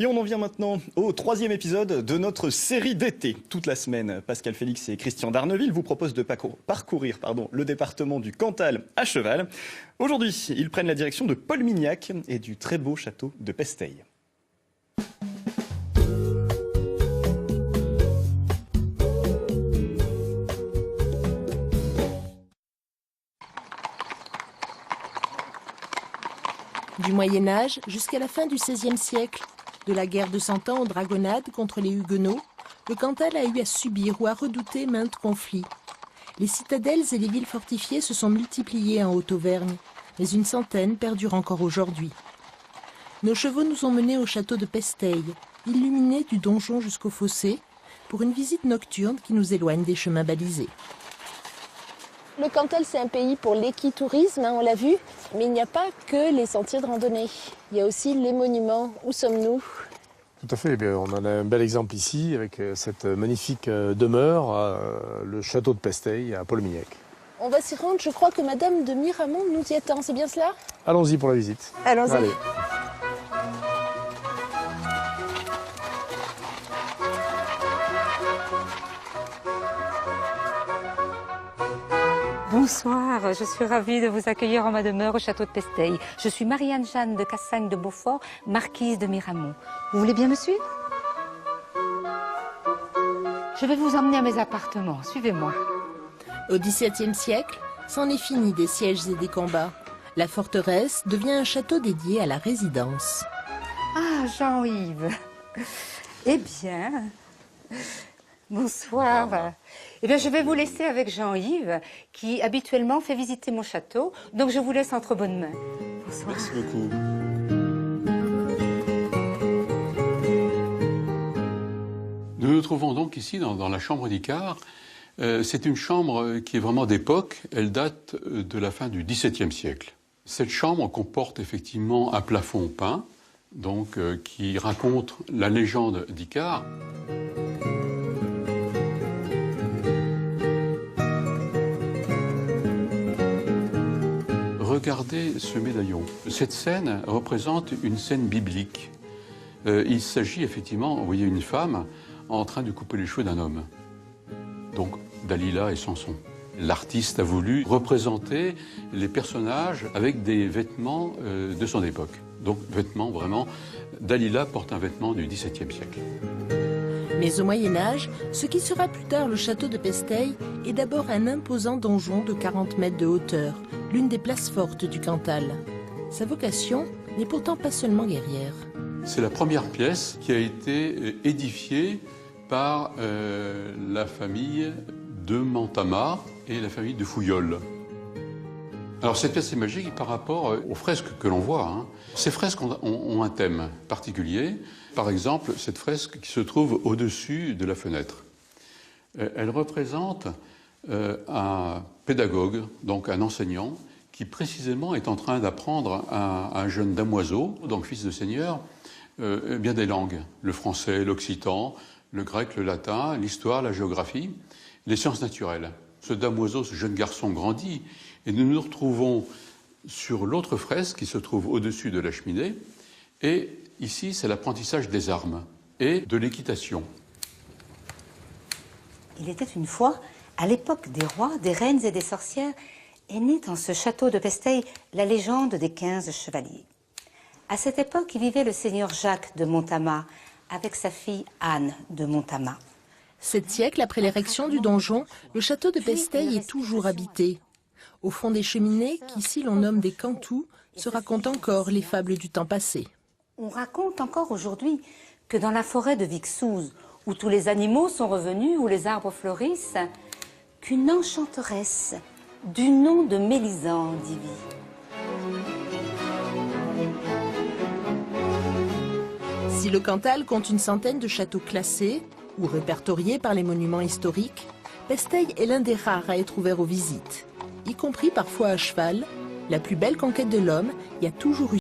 Et on en vient maintenant au 3e épisode de notre série d'été. Toute la semaine, Pascal Félix et Christian Darneville vous proposent de parcourir le département du Cantal à cheval. Aujourd'hui, ils prennent la direction de Paul-Mignac et du très beau château de Pesteille. Du Moyen-Âge jusqu'à la fin du XVIe siècle, de la guerre de Cent Ans aux dragonnades contre les Huguenots, le Cantal a eu à subir ou à redouter maintes conflits. Les citadelles et les villes fortifiées se sont multipliées en Haute-Auvergne, mais une centaine perdure encore aujourd'hui. Nos chevaux nous ont menés au château de Pesteille, illuminé du donjon jusqu'au fossé, pour une visite nocturne qui nous éloigne des chemins balisés. Le Cantal, c'est un pays pour l'équitourisme, on l'a vu, mais il n'y a pas que les sentiers de randonnée. Il y a aussi les monuments. Où sommes-nous? Tout à fait. Eh bien, on en a un bel exemple ici avec cette magnifique demeure, le château de Pesteille à Paul-Mignac. On va s'y rendre. Je crois que Madame de Miramont nous y attend. C'est bien cela? Allons-y pour la visite. Allons-y. Allez. Bonsoir, je suis ravie de vous accueillir en ma demeure au château de Pesteille. Je suis Marie-Anne-Jeanne de Cassagne de Beaufort, marquise de Miramont. Vous voulez bien me suivre? Je vais vous emmener à mes appartements, suivez-moi. Au XVIIe siècle, c'en est fini des sièges et des combats. La forteresse devient un château dédié à la résidence. Ah, Jean-Yves. Eh bien, bonsoir. Eh bien, je vais vous laisser avec Jean-Yves, qui habituellement fait visiter mon château. Donc, je vous laisse entre bonnes mains. Bonsoir. Merci beaucoup. Nous nous trouvons donc ici dans la chambre d'Icare. C'est une chambre qui est vraiment d'époque. Elle date de la fin du XVIIe siècle. Cette chambre comporte effectivement un plafond peint, donc qui raconte la légende d'Icare. Regardez ce médaillon. Cette scène représente une scène biblique. Il s'agit effectivement, vous voyez une femme en train de couper les cheveux d'un homme. Donc Dalila et Samson. L'artiste a voulu représenter les personnages avec des vêtements de son époque. Donc vêtements vraiment, Dalila porte un vêtement du XVIIe siècle. Mais au Moyen-Âge, ce qui sera plus tard le château de Pesteille est d'abord un imposant donjon de 40 mètres de hauteur, l'une des places fortes du Cantal. Sa vocation n'est pourtant pas seulement guerrière. C'est la première pièce qui a été édifiée par la famille de Montamart et la famille de Fouillol. Alors cette pièce est magique par rapport aux fresques que l'on voit. Ces fresques ont un thème particulier. Par exemple, cette fresque qui se trouve au-dessus de la fenêtre. Elle représente un pédagogue, donc un enseignant, qui précisément est en train d'apprendre à un jeune damoiseau, donc fils de seigneur, bien des langues. Le français, l'occitan, le grec, le latin, l'histoire, la géographie, les sciences naturelles. Ce damoiseau, ce jeune garçon grandit et nous nous retrouvons sur l'autre fresque qui se trouve au-dessus de la cheminée. Et ici, c'est l'apprentissage des armes et de l'équitation. Il était une fois, à l'époque des rois, des reines et des sorcières, est née dans ce château de Pesteille la légende des 15 chevaliers. À cette époque, il vivait le seigneur Jacques de Montamart avec sa fille Anne de Montamart. 7 siècles après l'érection du donjon, le château de Pesteille est toujours habité. Au fond des cheminées, qu'ici l'on nomme des cantous, se racontent encore les fables du temps passé. On raconte encore aujourd'hui que dans la forêt de Vixouze, où tous les animaux sont revenus, où les arbres fleurissent, qu'une enchanteresse du nom de Mélisande y vit. Si le Cantal compte une centaine de châteaux classés ou répertoriés par les monuments historiques, Pesteille est l'un des rares à être ouvert aux visites. Y compris parfois à cheval, la plus belle conquête de l'homme y a toujours eu